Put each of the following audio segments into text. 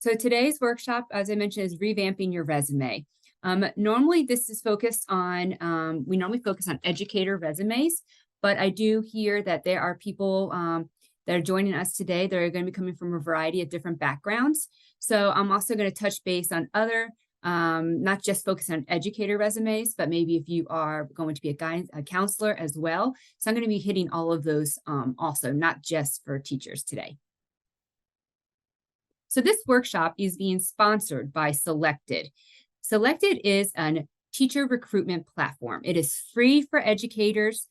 So today's workshop, as I mentioned, is revamping your resume. Normally this is focused on, we normally focus on educator resumes, but I do hear that there are people that are joining us today that are going to be coming from a variety of different backgrounds. So I'm also going to touch base on other, not just focus on educator resumes, but maybe if you are going to be a counselor as well. So I'm going to be hitting all of those also, not just for teachers today. So this workshop is being sponsored by Selected. Selected is a teacher recruitment platform. It is free for educators,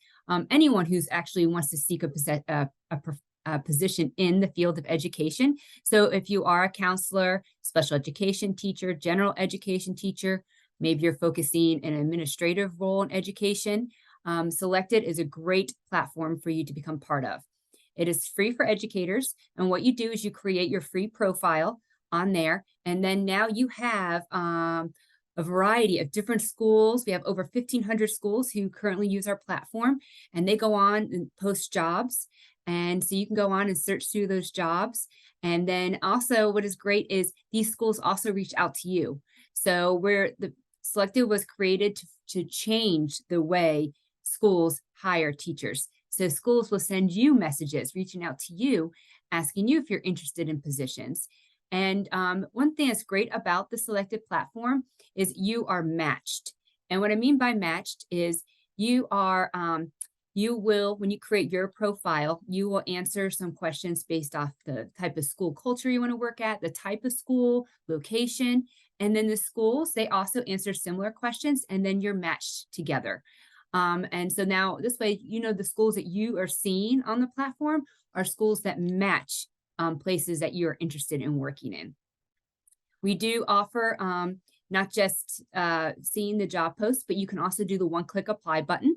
anyone who's actually wants to seek a position in the field of education. So if you are a counselor, special education teacher, general education teacher, maybe you're focusing an administrative role in education, Selected is a great platform for you to become part of. It is free for educators. And what you do is you create your free profile on there. And then now you have a variety of different schools. We have over 1,500 schools who currently use our platform, and they go on and post jobs. And so you can go on and search through those jobs. And then also what is great is these schools also reach out to you. So where the Selected was created to change the way schools hire teachers. So schools will send you messages reaching out to you, asking you if you're interested in positions. And one thing that's great about the Selected platform is you are matched. And what I mean by matched is you are, you will, when you create your profile, you will answer some questions based off the type of school culture you want to work at, the type of school, location, and then the schools, they also answer similar questions, and then you're matched together. And so now this way, you know, the schools that you are seeing on the platform are schools that match places that you're interested in working in. We do offer not just seeing the job post, but you can also do the one-click apply button.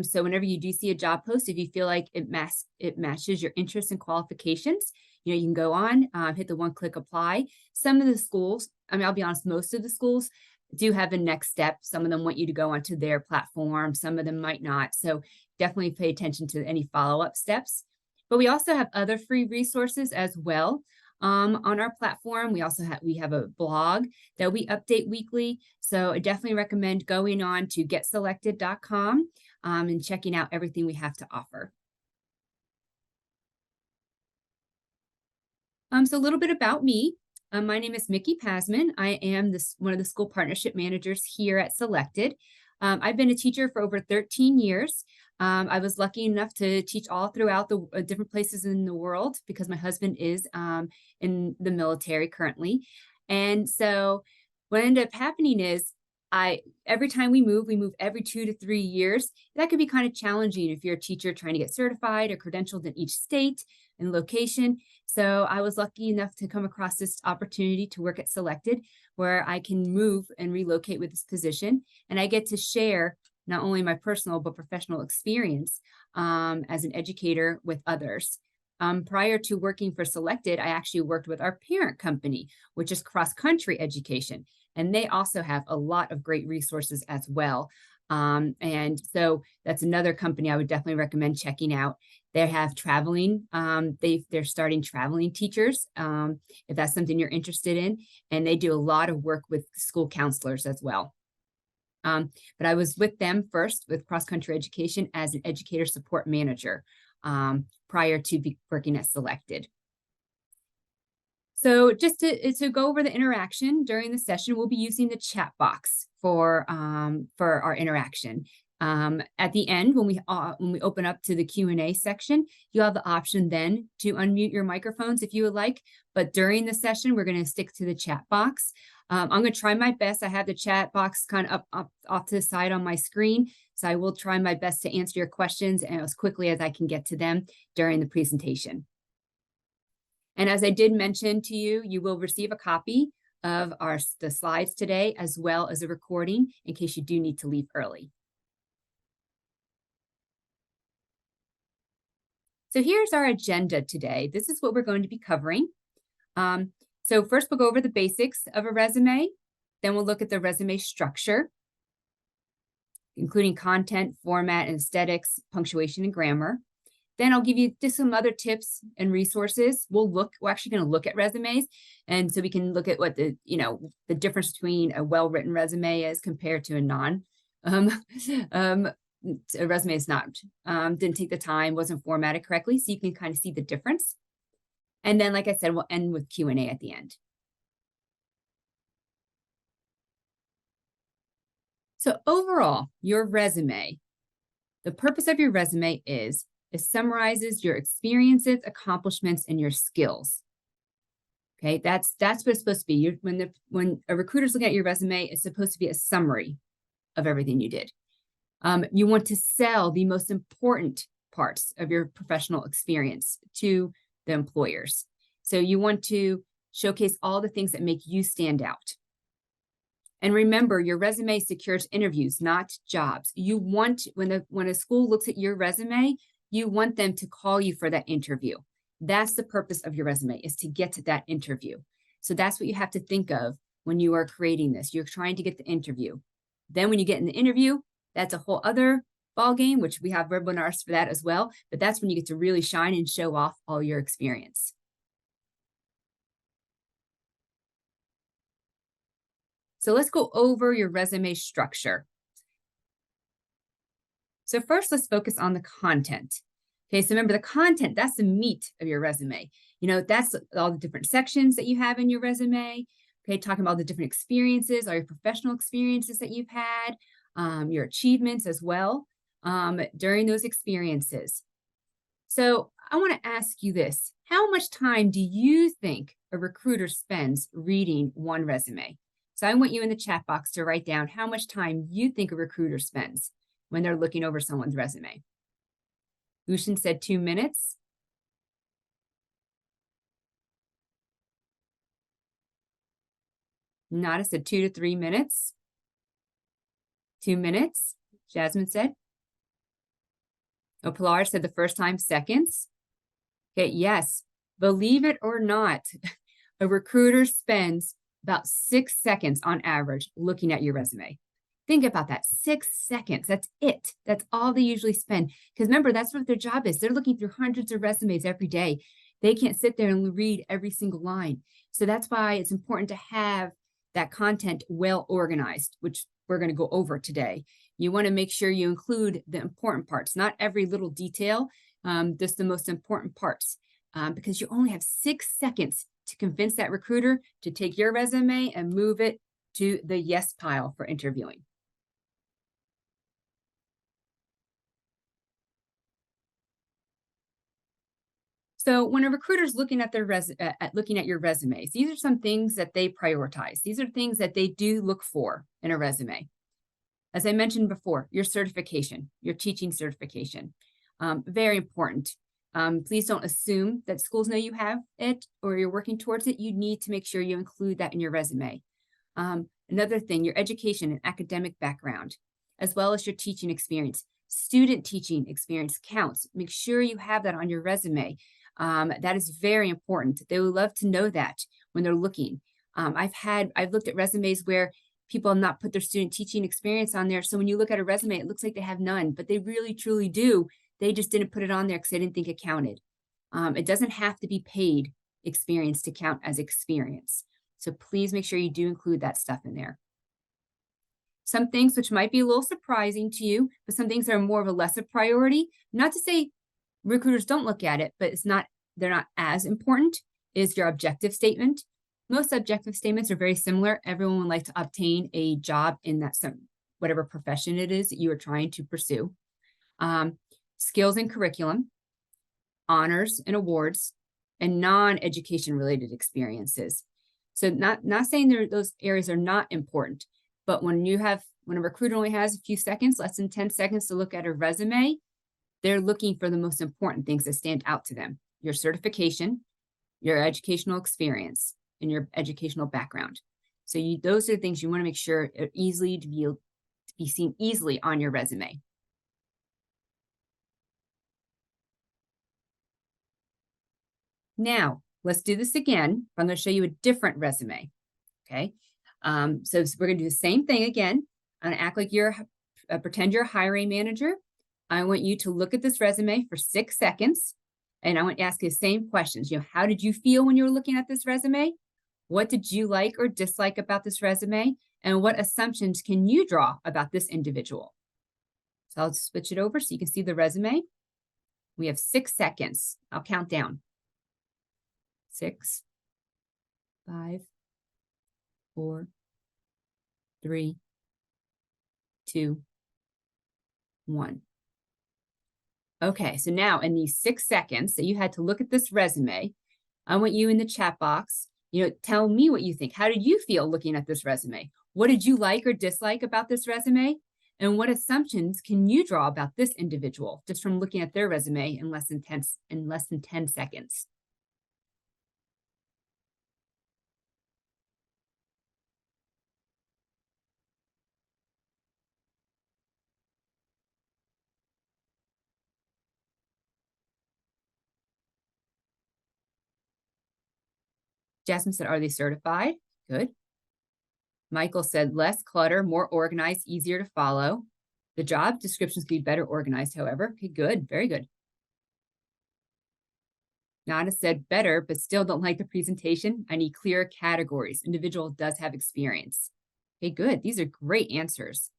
So whenever you do see a job post, if you feel like it matches your interests and qualifications, you know, you can go on, hit the one-click apply. Some of the schools, I mean, I'll be honest, most of the schools do have a next step. Some of them want you to go onto their platform. Some of them might not. So definitely pay attention to any follow-up steps. But we also have other free resources as well on our platform. We also have a blog that we update weekly. So I definitely recommend going on to getselected.com and checking out everything we have to offer. So a little bit about me. My name is Mickey Pasman. I am one of the school partnership managers here at Selected. I've been a teacher for over 13 years. I was lucky enough to teach all throughout the different places in the world because my husband is in the military currently. And so what ended up happening is every time we move every 2 to 3 years. That could be kind of challenging if you're a teacher trying to get certified or credentialed in each state and location. So I was lucky enough to come across this opportunity to work at Selected, where I can move and relocate with this position. And I get to share not only my personal but professional experience as an educator with others. Prior to working for Selected, I actually worked with our parent company, which is Cross Country Education. And they also have a lot of great resources as well. And so that's another company I would definitely recommend checking out. They have traveling, they're starting traveling teachers, if that's something you're interested in. And they do a lot of work with school counselors as well. But I was with them first with Cross Country Education as an educator support manager prior to working at Selected. So just to go over the interaction during the session, we'll be using the chat box for our interaction. At the end, when we open up to the Q&A section, you'll have the option then to unmute your microphones if you would like. But during the session, we're going to stick to the chat box. I'm going to try my best. I have the chat box kind of up off to the side on my screen. So I will try my best to answer your questions as quickly as I can get to them during the presentation. And as I did mention to you, you will receive a copy of the slides today, as well as a recording in case you do need to leave early. So here's our agenda today. This is what we're going to be covering. So first we'll go over the basics of a resume. Then we'll look at the resume structure, including content, format, and aesthetics, punctuation, and grammar. Then I'll give you just some other tips and resources. We're actually going to look at resumes. And so we can look at what the difference between a well-written resume is compared to a a resume is not, didn't take the time, wasn't formatted correctly. So you can kind of see the difference. And then, like I said, we'll end with Q&A at the end. So overall, your resume, the purpose of your resume is it summarizes your experiences, accomplishments, and your skills. Okay, that's what it's supposed to be. When a recruiter's looking at your resume, it's supposed to be a summary of everything you did. You want to sell the most important parts of your professional experience to the employers. So you want to showcase all the things that make you stand out. And remember, your resume secures interviews, not jobs. You want, when a school looks at your resume, you want them to call you for that interview. That's the purpose of your resume, is to get to that interview. So that's what you have to think of when you are creating this. You're trying to get the interview. Then when you get in the interview, that's a whole other ball game, which we have webinars for that as well. But that's when you get to really shine and show off all your experience. So let's go over your resume structure. So first, let's focus on the content. Okay, so remember the content, that's the meat of your resume. That's all the different sections that you have in your resume. Okay, talking about the different experiences, all your professional experiences that you've had, your achievements as well during those experiences. So I want to ask you this. How much time do you think a recruiter spends reading one resume? So I want you in the chat box to write down how much time you think a recruiter spends when they're looking over someone's resume. Lucian said 2 minutes. Nada said 2 to 3 minutes. 2 minutes, Jasmine said. Oh, Pilar said the first time, seconds. Okay, yes, believe it or not, a recruiter spends about 6 seconds on average looking at your resume. Think about that, 6 seconds, that's it. That's all they usually spend. Because remember, that's what their job is. They're looking through hundreds of resumes every day. They can't sit there and read every single line. So that's why it's important to have that content well organized, which we're going to go over today. You want to make sure you include the important parts, not every little detail, just the most important parts, because you only have 6 seconds to convince that recruiter to take your resume and move it to the yes pile for interviewing. So when a recruiter is looking at their looking at your resumes, these are some things that they prioritize. These are things that they do look for in a resume. As I mentioned before, your certification, your teaching certification, very important. Please don't assume that schools know you have it or you're working towards it. You need to make sure you include that in your resume. Another thing, your education and academic background, as well as your teaching experience. Student teaching experience counts. Make sure you have that on your resume. That is very important. They would love to know that when they're looking. I've looked at resumes where people have not put their student teaching experience on there. So when you look at a resume, it looks like they have none, but they really, truly do. They just didn't put it on there because they didn't think it counted. It doesn't have to be paid experience to count as experience. So please make sure you do include that stuff in there. Some things which might be a little surprising to you, but some things that are more of a lesser priority, not to say recruiters don't look at it, but they're not as important, is your objective statement. Most objective statements are very similar. Everyone would like to obtain a job in that whatever profession it is that you are trying to pursue. Skills and curriculum, honors and awards, and non-education related experiences. So not saying those areas are not important, but when a recruiter only has a few seconds, less than 10 seconds to look at a resume, they're looking for the most important things that stand out to them. Your certification, your educational experience, and your educational background. So those are the things you want to make sure are easily to be seen easily on your resume. Now, let's do this again. I'm going to show you a different resume. Okay. So we're going to do the same thing again. I'm going to act like pretend you're a hiring manager. I want you to look at this resume for 6 seconds, and I want to ask you the same questions. How did you feel when you were looking at this resume? What did you like or dislike about this resume? And what assumptions can you draw about this individual? So I'll switch it over so you can see the resume. We have 6 seconds. I'll count down. 6, 5, 4, 3, 2, 1. Okay, so now in these 6 seconds that you had to look at this resume, I want you in the chat box, tell me what you think. How did you feel looking at this resume? What did you like or dislike about this resume? And what assumptions can you draw about this individual just from looking at their resume in less than 10 seconds? Jasmine said, are they certified? Good. Michael said, less clutter, more organized, easier to follow. The job descriptions could be better organized, however. Okay, good, very good. Nana said, better, but still don't like the presentation. I need clearer categories. Individual does have experience. Okay, good. These are great answers.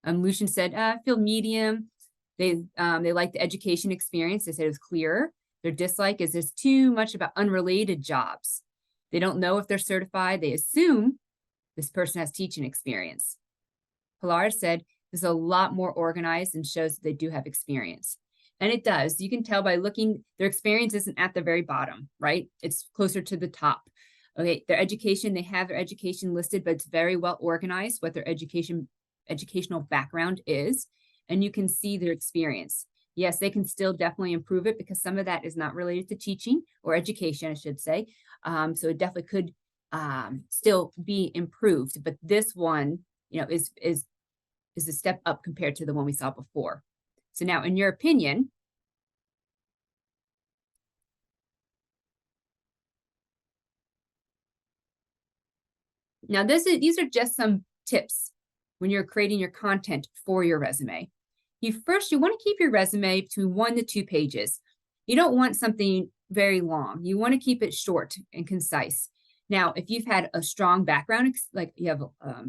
Lucian said, I feel medium. They like the education experience. They said it was clearer. Their dislike is there's too much about unrelated jobs. They don't know if they're certified. They assume this person has teaching experience. Pilar said, this is a lot more organized and shows that they do have experience. And it does. You can tell by looking, their experience isn't at the very bottom, right? It's closer to the top. Okay, their education, they have their education listed, but it's very well organized what their educational background is. And you can see their experience. Yes, they can still definitely improve it because some of that is not related to teaching or education, I should say. So it definitely could still be improved, but this one, is a step up compared to the one we saw before. So now, in your opinion, now these are just some tips when you're creating your content for your resume. You want to keep your resume between 1 to 2 pages. You don't want something very long. You want to keep it short and concise. Now, if you've had a strong background, like you have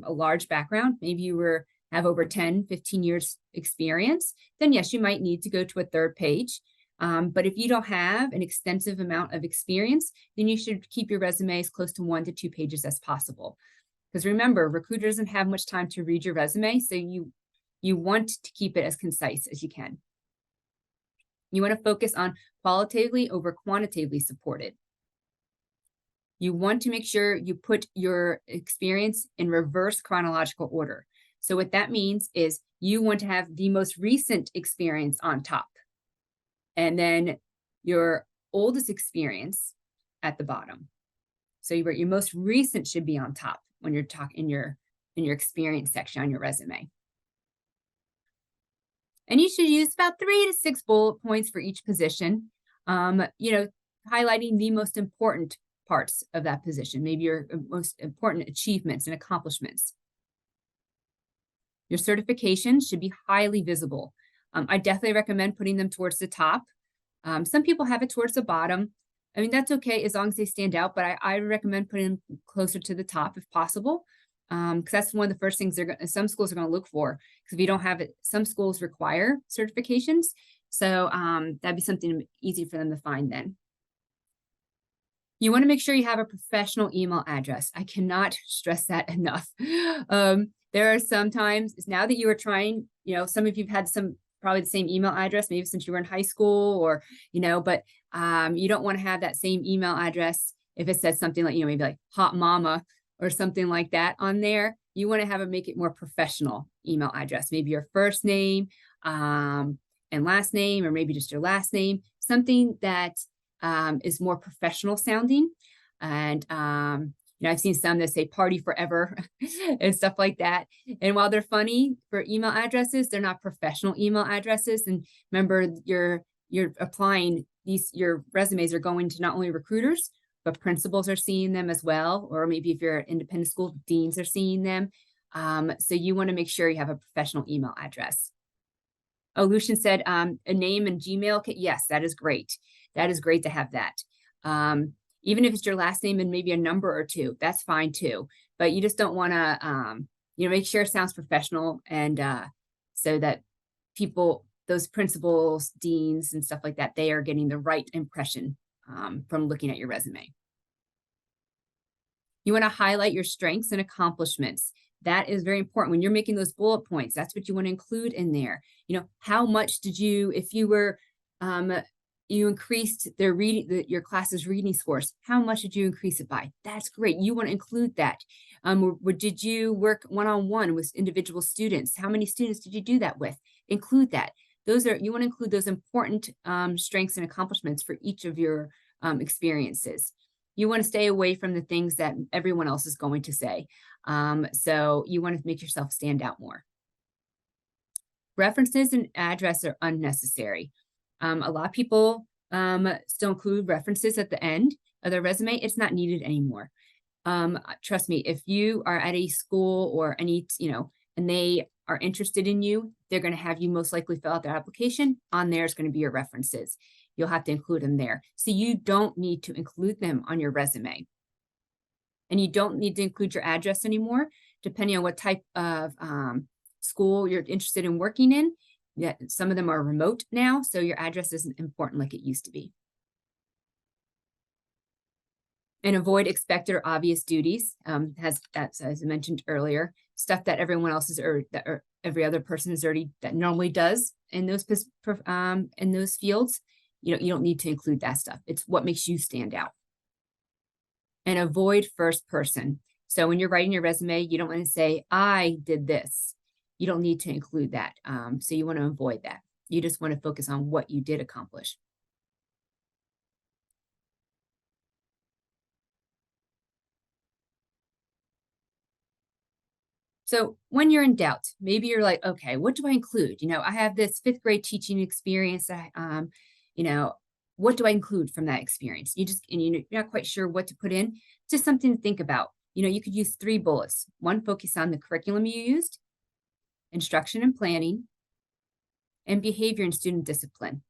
a large background, maybe you have over 10, 15 years experience, then yes, you might need to go to a 3rd page. But if you don't have an extensive amount of experience, then you should keep your resume as close to 1 to 2 pages as possible. Because remember, recruiter doesn't have much time to read your resume, so you want to keep it as concise as you can. You want to focus on qualitatively over quantitatively supported. You want to make sure you put your experience in reverse chronological order. So what that means is you want to have the most recent experience on top, and then your oldest experience at the bottom. So your most recent should be on top when you're talking in your experience section on your resume. And you should use about 3 to 6 bullet points for each position, highlighting the most important parts of that position, maybe your most important achievements and accomplishments. Your certifications should be highly visible. I definitely recommend putting them towards the top. Some people have it towards the bottom. I mean, that's okay as long as they stand out, but I recommend putting them closer to the top if possible, because that's one of the first things some schools are going to look for. Because if you don't have it, some schools require certifications. So that'd be something easy for them to find then. You want to make sure you have a professional email address. I cannot stress that enough. There are some times, now that you are trying, some of you've had probably the same email address, maybe since you were in high school or, but you don't want to have that same email address if it says something like, maybe like hot mama or something like that on there. You want to make it more professional email address, maybe your first name and last name, or maybe just your last name, something that is more professional sounding. And I've seen some that say party forever and stuff like that. And while they're funny for email addresses, they're not professional email addresses. And remember, you're applying your resumes are going to not only recruiters, but principals are seeing them as well. Or maybe if you're an independent school, deans are seeing them. So you want to make sure you have a professional email address. Oh, Lucian said a name and Gmail. Yes, that is great. That is great to have that. Even if it's your last name and maybe a number or two, that's fine too. But you just don't want to, make sure it sounds professional, and so that people, those principals, deans, and stuff like that, they are getting the right impression from looking at your resume. You want to highlight your strengths and accomplishments. That is very important when you're making those bullet points. That's what you want to include in there. How much did you, if you were, you increased their reading, your class's reading scores, how much did you increase it by? That's great. You want to include that. Did you work one-on-one with individual students? How many students did you do that with? Include that. You want to include those important strengths and accomplishments for each of your experiences. You want to stay away from the things that everyone else is going to say. So you want to make yourself stand out more. References and address are unnecessary. A lot of people still include references at the end of their resume. It's not needed anymore. Trust me, if you are at a school or any, and they are interested in you, they're going to have you most likely fill out their application. On there is going to be your references. You'll have to include them there. So you don't need to include them on your resume. And you don't need to include your address anymore, depending on what type of school you're interested in working in. Yeah, some of them are remote now, so your address isn't important like it used to be. And avoid expected or obvious duties, as I mentioned earlier, stuff that everyone else is, or every other person is already, that normally does in those fields. You don't need to include that stuff. It's what makes you stand out. And avoid first person. So when you're writing your resume, you don't want to say, I did this. You don't need to include that. So you want to avoid that. You just want to focus on what you did accomplish. So when you're in doubt, maybe you're like, okay, what do I include? I have this 5th grade teaching experience. What do I include from that experience? You're not quite sure what to put in. Just something to think about. You could use 3 bullets. One, focus on the curriculum you used, instruction and planning, and behavior and student discipline.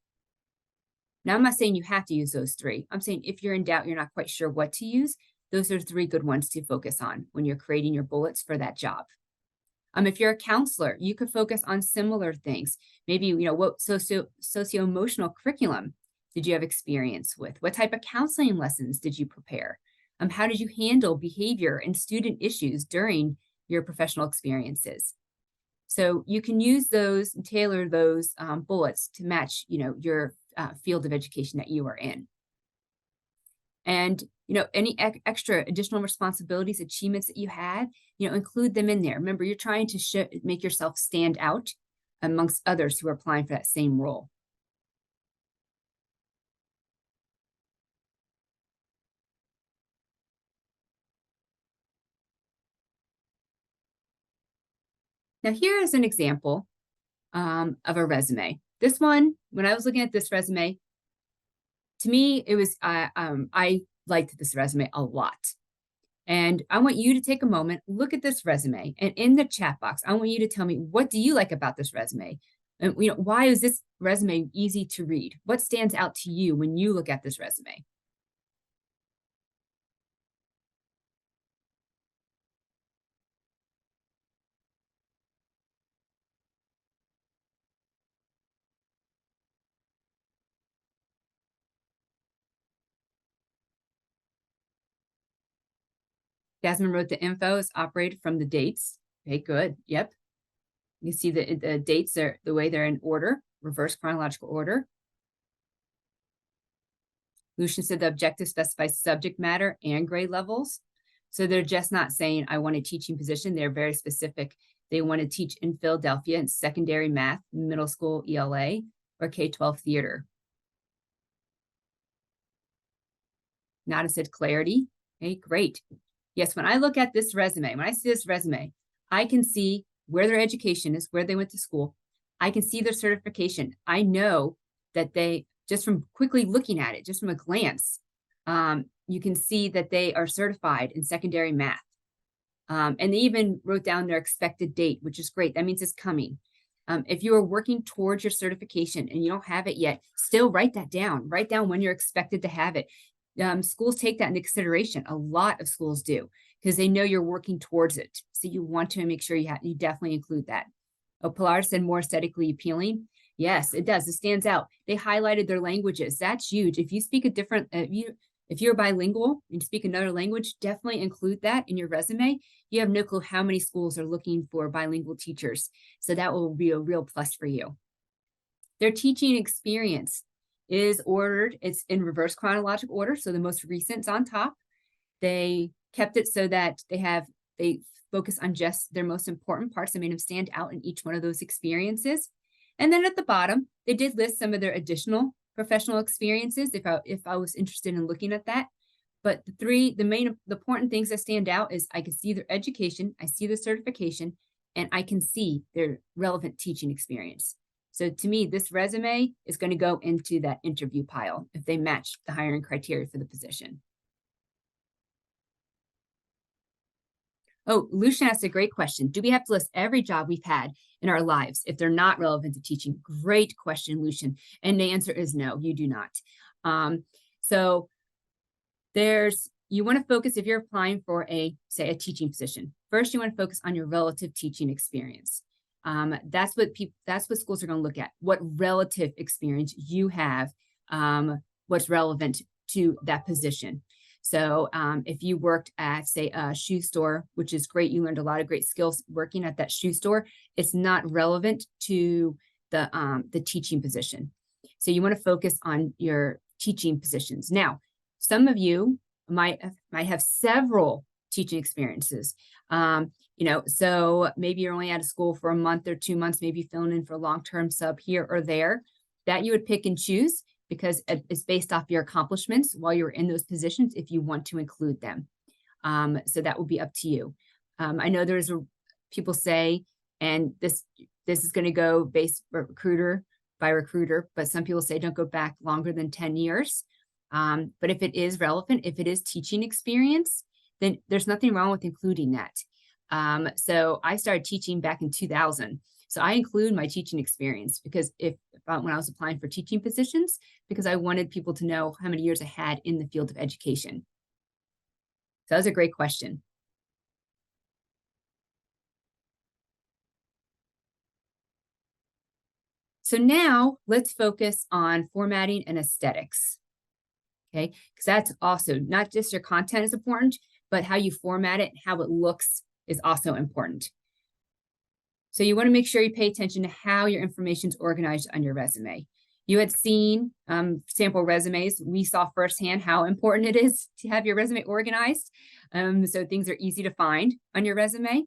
Now, I'm not saying you have to use those 3. I'm saying if you're in doubt, you're not quite sure what to use, those are 3 good ones to focus on when you're creating your bullets for that job. If you're a counselor, you could focus on similar things. Maybe, what socio-emotional curriculum did you have experience with? What type of counseling lessons did you prepare? How did you handle behavior and student issues during your professional experiences? So you can use those and tailor those bullets to match, your field of education that you are in. And, any extra additional responsibilities, achievements that you had, include them in there. Remember, you're trying to make yourself stand out amongst others who are applying for that same role. Now, here is an example of a resume. This one, when I was looking at this resume, to me, it was, I liked this resume a lot. And I want you to take a moment, look at this resume, and in the chat box, I want you to tell me, what do you like about this resume? And why is this resume easy to read? What stands out to you when you look at this resume? Jasmine wrote the info is operated from the dates. Okay, good. Yep. You see the dates are the way they're in order, reverse chronological order. Lucian said the objective specifies subject matter and grade levels. So they're just not saying, I want a teaching position. They're very specific. They want to teach in Philadelphia in secondary math, middle school ELA, or K-12 theater. Nada said clarity. Okay, great. Yes, when I look at this resume, when I see this resume, I can see where their education is, where they went to school. I can see their certification. I know that they, just from quickly looking at it, just from a glance, you can see that they are certified in secondary math. And they even wrote down their expected date, which is great. That means it's coming. If you are working towards your certification and you don't have it yet, still write that down. Write down when you're expected to have it. Schools take that into consideration. A lot of schools do, because they know you're working towards it. So you want to make sure you definitely include that. Oh, Pilar said more aesthetically appealing. Yes, it does. It stands out. They highlighted their languages. That's huge. If you speak a different, if you're bilingual and speak another language, definitely include that in your resume. You have no clue how many schools are looking for bilingual teachers. So that will be a real plus for you. Their teaching experience is ordered. It's in reverse chronological order. So the most recent's on top. They kept it so that they focus on just their most important parts that made them stand out in each one of those experiences. And then at the bottom, they did list some of their additional professional experiences if I was interested in looking at that. But the important things that stand out is I can see their education, I see the certification, and I can see their relevant teaching experience. So to me, this resume is going to go into that interview pile if they match the hiring criteria for the position. Oh, Lucian asked a great question. Do we have to list every job we've had in our lives if they're not relevant to teaching? Great question, Lucian. And the answer is no, you do not. So you want to focus, if you're applying for say a teaching position, first you want to focus on your relative teaching experience. That's what schools are going to look at, what relative experience you have, what's relevant to that position. So if you worked at, say, a shoe store, which is great, you learned a lot of great skills working at that shoe store, it's not relevant to the teaching position. So you want to focus on your teaching positions. Now, some of you might have several teaching experiences. So maybe you're only out of school for a month or 2 months, maybe filling in for a long-term sub here or there, that you would pick and choose, because it's based off your accomplishments while you're in those positions if you want to include them. So that will be up to you. I know people say, and this is going to go based recruiter by recruiter, but some people say don't go back longer than 10 years. But if it is relevant, if it is teaching experience, then there's nothing wrong with including that. So I started teaching back in 2000. So I include my teaching experience because when I was applying for teaching positions, because I wanted people to know how many years I had in the field of education. So that was a great question. So now let's focus on formatting and aesthetics. Okay, because that's also not just your content is important, but how you format it, how it looks is also important. So you want to make sure you pay attention to how your information is organized on your resume. You had seen sample resumes. We saw firsthand how important it is to have your resume organized, so things are easy to find on your resume.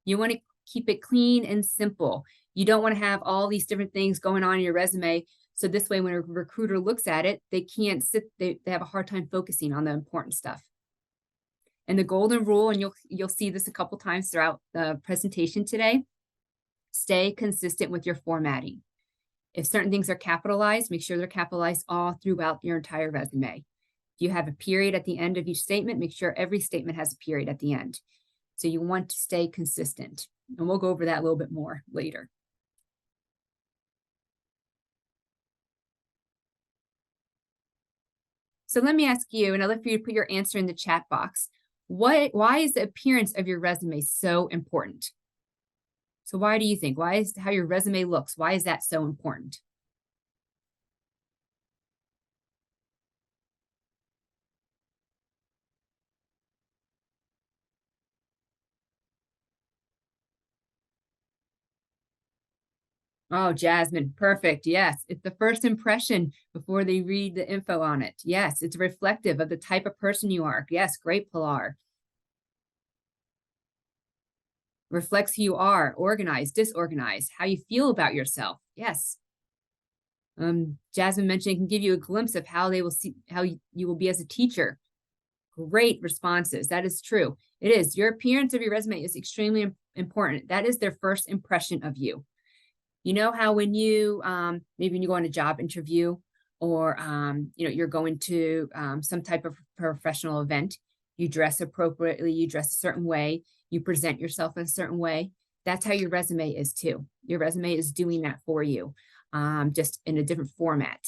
You want to keep it clean and simple. You don't want to have all these different things going on in your resume. So this way, when a recruiter looks at it, they have a hard time focusing on the important stuff. And the golden rule, and you'll see this a couple times throughout the presentation today, stay consistent with your formatting. If certain things are capitalized, make sure they're capitalized all throughout your entire resume. If you have a period at the end of each statement, make sure every statement has a period at the end. So you want to stay consistent. And we'll go over that a little bit more later. So let me ask you, and I'd love for you to put your answer in the chat box. Why is the appearance of your resume so important? So why do you think? Why is how your resume looks? Why is that so important? Oh, Jasmine, perfect. Yes, it's the first impression before they read the info on it. Yes, it's reflective of the type of person you are. Yes, great, Pilar. Reflects who you are, organized, disorganized, how you feel about yourself. Yes. Jasmine mentioned it can give you a glimpse of how they will see how you will be as a teacher. Great responses. That is true. It is. Your appearance of your resume is extremely important. That is their first impression of you. You know how when you maybe when you go on a job interview or you're going to some type of professional event, you dress appropriately, you dress a certain way, you present yourself in a certain way. that's how your resume is too. Your resume is doing that for you, just in a different format.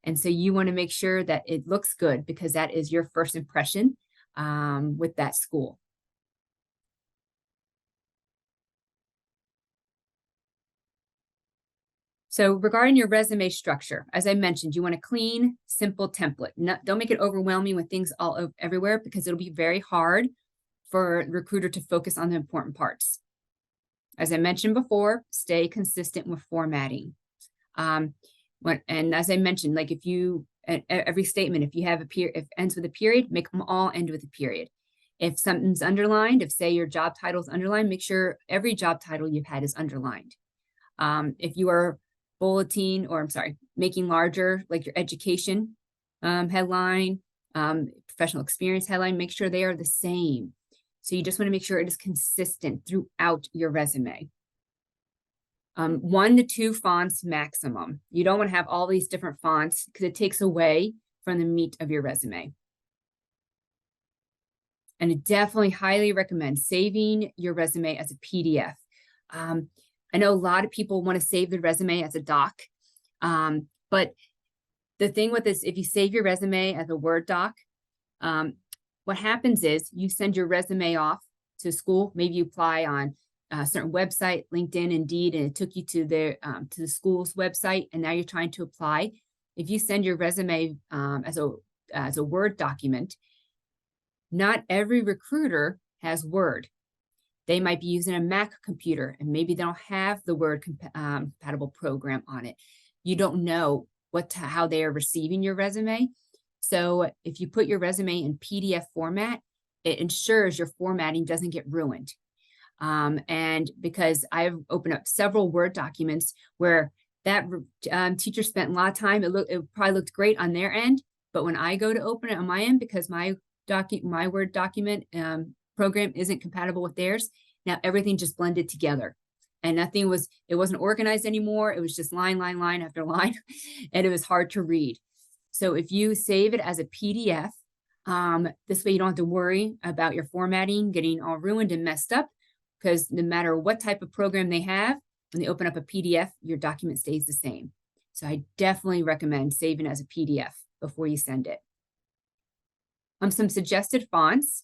And so you want to make sure that it looks good because that is your first impression with that school. So regarding your resume structure, as I mentioned, you want a clean, simple template. Don't make it overwhelming with things all everywhere because it'll be very hard for the recruiter to focus on the important parts. As I mentioned before, stay consistent with formatting. And as I mentioned, like if you, every statement, if you have if it ends with a period, make them all end with a period. If something's underlined, if say your job title is underlined, make sure every job title you've had is underlined. If you are bulletin, or I'm sorry, making larger, like your education headline, professional experience headline, make sure they are the same. So you just want to make sure it is consistent throughout your resume. 1 to 2 fonts maximum. You don't want to have all these different fonts because it takes away from the meat of your resume. And I definitely highly recommend saving your resume as a PDF. I know a lot of people want to save the resume as a doc, but the thing with this, if you save your resume as a Word doc, what happens is you send your resume off to school. Maybe you apply on a certain website, LinkedIn, Indeed, and it took you to the school's website, and now you're trying to apply. If you send your resume as a Word document, not every recruiter has Word. They might be using a Mac computer, and maybe they don't have the Word compatible program on it. You don't know how they are receiving your resume. So if you put your resume in PDF format, it ensures your formatting doesn't get ruined. And because I've opened up several Word documents where that teacher spent a lot of time, it probably looked great on their end, but when I go to open it on my end, because my Word document program isn't compatible with theirs, now everything just blended together. And it wasn't organized anymore. It was just line after line, and it was hard to read. So if you save it as a PDF, this way you don't have to worry about your formatting getting all ruined and messed up, because no matter what type of program they have, when they open up a PDF, your document stays the same. So I definitely recommend saving as a PDF before you send it. Some suggested fonts,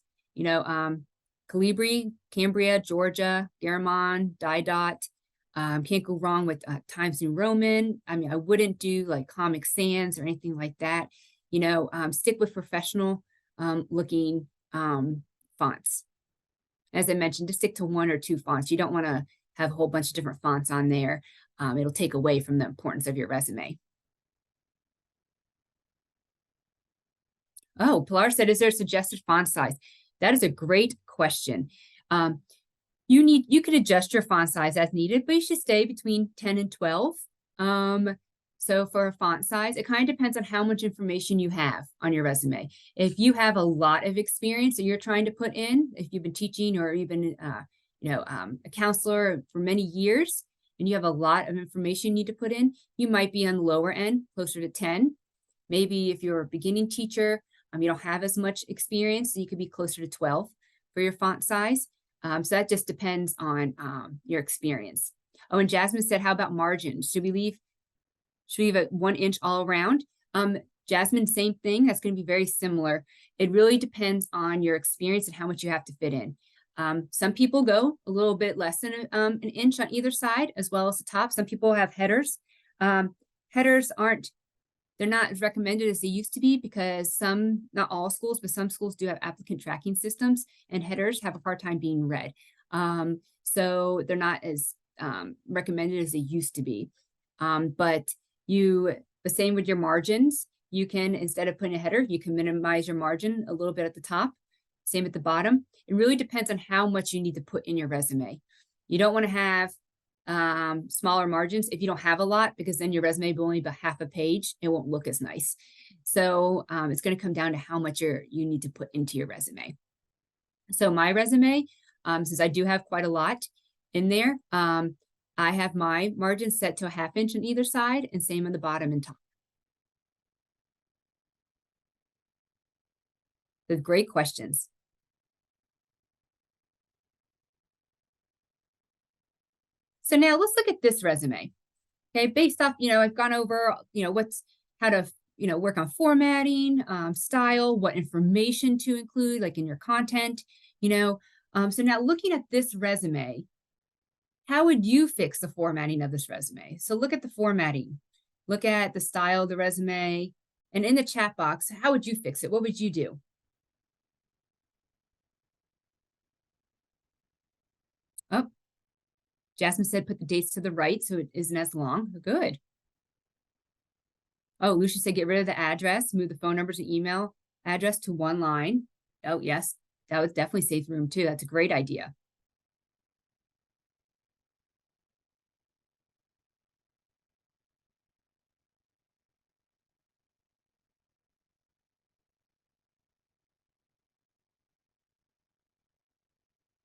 Calibri, Cambria, Georgia, Garamond, Didot. Can't go wrong with Times New Roman. I mean, I wouldn't do like Comic Sans or anything like that. Stick with professional looking fonts. As I mentioned, just stick to 1 or 2 fonts. You don't want to have a whole bunch of different fonts on there. It'll take away from the importance of your resume. Oh, Pilar said, is there a suggested font size? That is a great question. You could adjust your font size as needed, but you should stay between 10 and 12. So for a font size, it kind of depends on how much information you have on your resume. If you have a lot of experience that you're trying to put in, if you've been teaching or you've been, a counselor for many years, and you have a lot of information you need to put in, you might be on the lower end, closer to 10. Maybe if you're a beginning teacher, you don't have as much experience, so you could be closer to 12 for your font size. So that just depends on your experience. Oh, and Jasmine said, how about margins? Should we leave it 1 inch all around? Jasmine, same thing. That's going to be very similar. It really depends on your experience and how much you have to fit in. Some people go a little bit less than an inch on either side, as well as the top. Some people have headers. Headers they're not as recommended as they used to be because not all schools, but some schools do have applicant tracking systems, and headers have a hard time being read. So they're not as recommended as they used to be. But the same with your margins. You can, instead of putting a header, you can minimize your margin a little bit at the top, same at the bottom. It really depends on how much you need to put in your resume. You don't want to have smaller margins if you don't have a lot, because then your resume will only be half a page. It won't look as nice. So it's going to come down to how much you need to put into your resume. So my resume, since I do have quite a lot in there, I have my margin set to a 1/2 inch on either side, and same on the bottom and top. So great questions. So now let's look at this resume. Okay, based off, I've gone over, how to, work on formatting, style, what information to include, like in your content, So now looking at this resume, how would you fix the formatting of this resume? So look at the formatting, look at the style of the resume, and in the chat box, how would you fix it? What would you do? Oh, Jasmine said put the dates to the right so it isn't as long. Good. Oh, Lucia said get rid of the address, move the phone numbers and email address to one line. Oh, yes, that would definitely save room too. That's a great idea.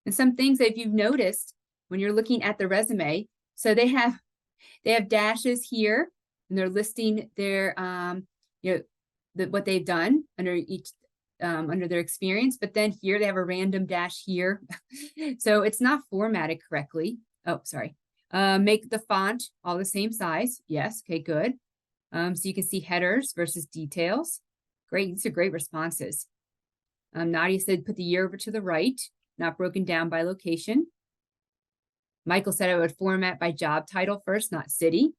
And some things that you've noticed when you're looking at the resume, so they have dashes here and they're listing their what they've done under each under their experience, but then here they have a random dash here. So it's not formatted correctly. Oh, sorry. Make the font all the same size. Yes, okay, good. So you can see headers versus details. Great, these are great responses. Nadia said put the year over to the right, not broken down by location. Michael said I would format by job title first, not city.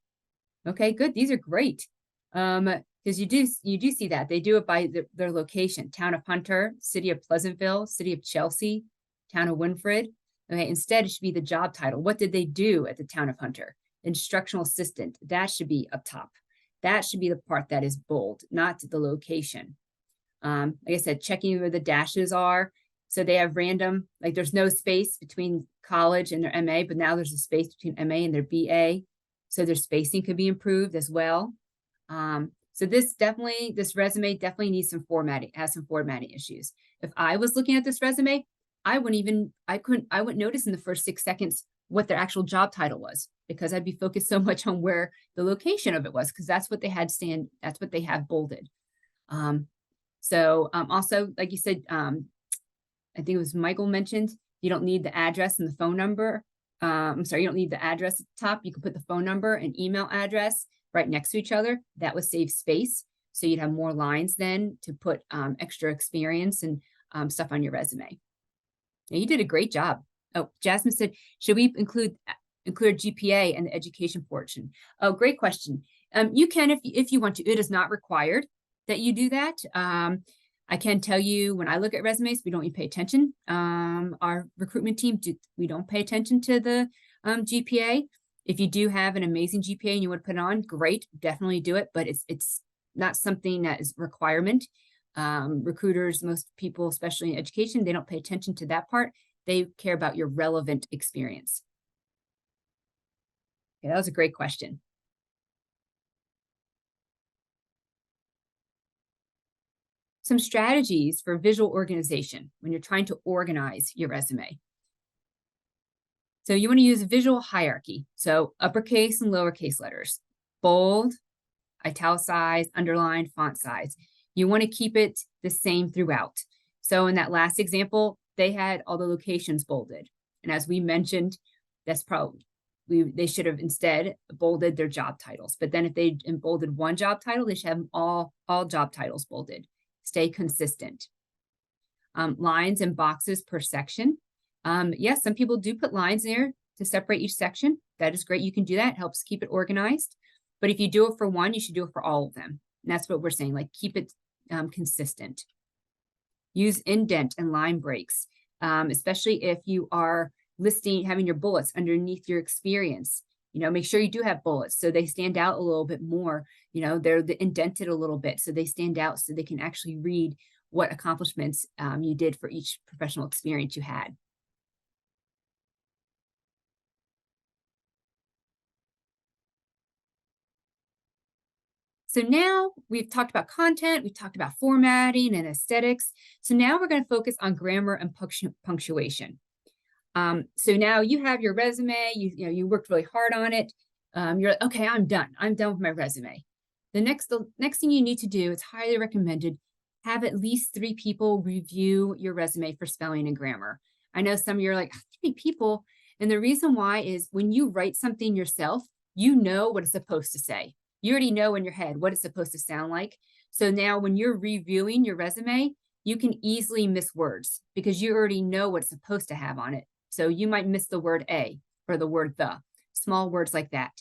Okay, good. These are great. Because you do see that they do it by their location: town of Hunter, city of Pleasantville, city of Chelsea, town of Winfred. Okay, instead it should be the job title. What did they do at the town of Hunter? Instructional assistant. That should be up top. That should be the part that is bold, not the location. Like I said, checking where the dashes are. So they have random, like there's no space between college and their MA, but now there's a space between MA and their BA. So their spacing could be improved as well. So this resume definitely needs some formatting, has some formatting issues. If I was looking at this resume, I wouldn't notice in the first 6 seconds what their actual job title was, because I'd be focused so much on where the location of it was, because that's what they had that's what they have bolded. Also, like you said, I think it was Michael mentioned, you don't need the address and the phone number. I'm sorry, you don't need the address at the top. You can put the phone number and email address right next to each other. That would save space. So you'd have more lines then to put extra experience and stuff on your resume. Now, you did a great job. Oh, Jasmine said, should we include GPA and the education portion? Oh, great question. You can if you want to. It is not required that you do that. I can tell you when I look at resumes, we don't even pay attention. Our recruitment team, we don't pay attention to the GPA. If you do have an amazing GPA and you want to put it on, great, definitely do it. But it's not something that is a requirement. Recruiters, most people, especially in education, they don't pay attention to that part. They care about your relevant experience. Okay, that was a great question. Some strategies for visual organization when you're trying to organize your resume. So you want to use a visual hierarchy. So uppercase and lowercase letters, bold, italicized, underlined, font size. You want to keep it the same throughout. So in that last example, they had all the locations bolded. And as we mentioned, that's probably, they should have instead bolded their job titles. But then if they bolded one job title, they should have all job titles bolded. Stay consistent. Lines and boxes per section. Yes, some people do put lines there to separate each section. That is great. You can do that. It helps keep it organized. But if you do it for one, you should do it for all of them. And that's what we're saying, like keep it consistent. Use indent and line breaks, especially if you are having your bullets underneath your experience. Make sure you do have bullets so they stand out a little bit more. They're indented a little bit so they stand out so they can actually read what accomplishments you did for each professional experience you had. So now we've talked about content, we've talked about formatting and aesthetics. So now we're going to focus on grammar and punctuation. So now you have your resume, you worked really hard on it. You're like, okay, I'm done. I'm done with my resume. The next thing you need to do, it's highly recommended, have at least 3 people review your resume for spelling and grammar. I know some of you are like, 3 people, And the reason why is when you write something yourself, you know what it's supposed to say. You already know in your head what it's supposed to sound like. So now when you're reviewing your resume, you can easily miss words because you already know what it's supposed to have on it. So you might miss the word a or the word the, small words like that.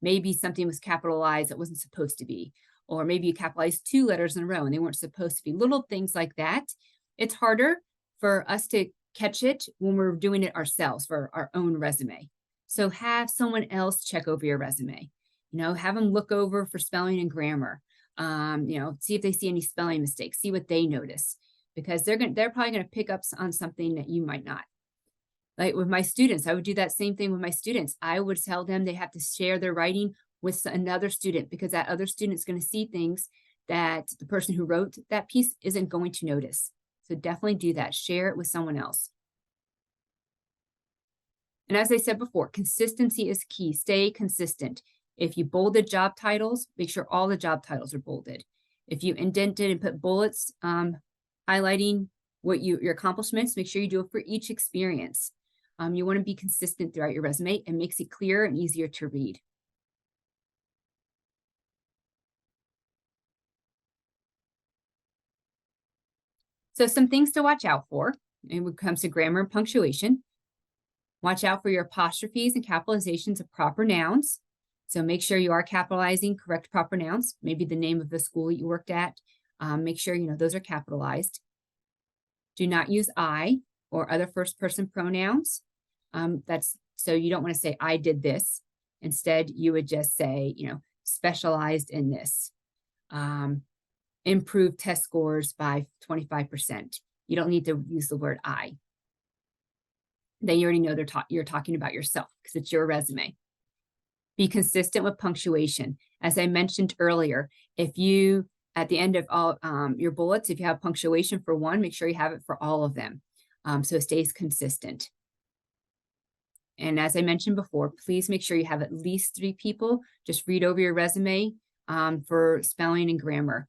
Maybe something was capitalized that wasn't supposed to be, or maybe you capitalized 2 letters in a row and they weren't supposed to be. Little things like that. It's harder for us to catch it when we're doing it ourselves for our own resume. So have someone else check over your resume. Have them look over for spelling and grammar. See if they see any spelling mistakes, see what they notice, because they're probably going to pick up on something that you might not. Like with my students, I would do that same thing with my students. I would tell them they have to share their writing with another student because that other student is going to see things that the person who wrote that piece isn't going to notice. So definitely do that. Share it with someone else. And as I said before, consistency is key. Stay consistent. If you bolded job titles, make sure all the job titles are bolded. If you indented and put bullets highlighting what your accomplishments, make sure you do it for each experience. You want to be consistent throughout your resume. It makes it clearer and easier to read. So some things to watch out for when it comes to grammar and punctuation. Watch out for your apostrophes and capitalizations of proper nouns. So make sure you are capitalizing correct proper nouns, maybe the name of the school you worked at. Make sure those are capitalized. Do not use I or other first person pronouns. So you don't want to say I did this. Instead, you would just say, specialized in this. Improved test scores by 25%. You don't need to use the word I. Then you already know you're talking about yourself because it's your resume. Be consistent with punctuation. As I mentioned earlier, if you, at the end of all your bullets, if you have punctuation for one, make sure you have it for all of them so it stays consistent. And as I mentioned before, please make sure you have at least 3 people just read over your resume for spelling and grammar.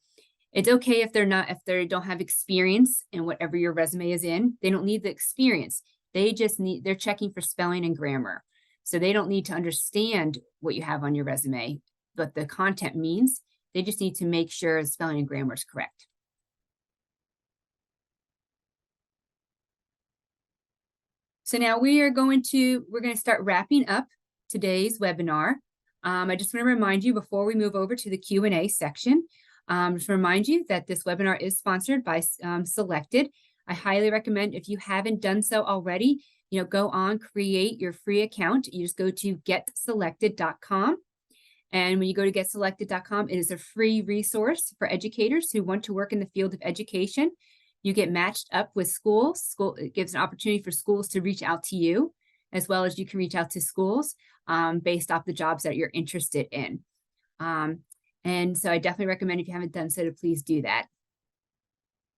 It's okay if they don't have experience in whatever your resume is in. They don't need the experience. They're checking for spelling and grammar. So they don't need to understand what you have on your resume, but the content means. They just need to make sure spelling and grammar is correct. So now we're going to start wrapping up today's webinar. I just want to remind you before we move over to the Q&A section, just remind you that this webinar is sponsored by Selected. I highly recommend, if you haven't done so already, go on, create your free account. You just go to getselected.com. And when you go to getselected.com, it is a free resource for educators who want to work in the field of education. You get matched up with schools. It gives an opportunity for schools to reach out to you, as well as you can reach out to schools based off the jobs that you're interested in. And so I definitely recommend, if you haven't done so, to please do that.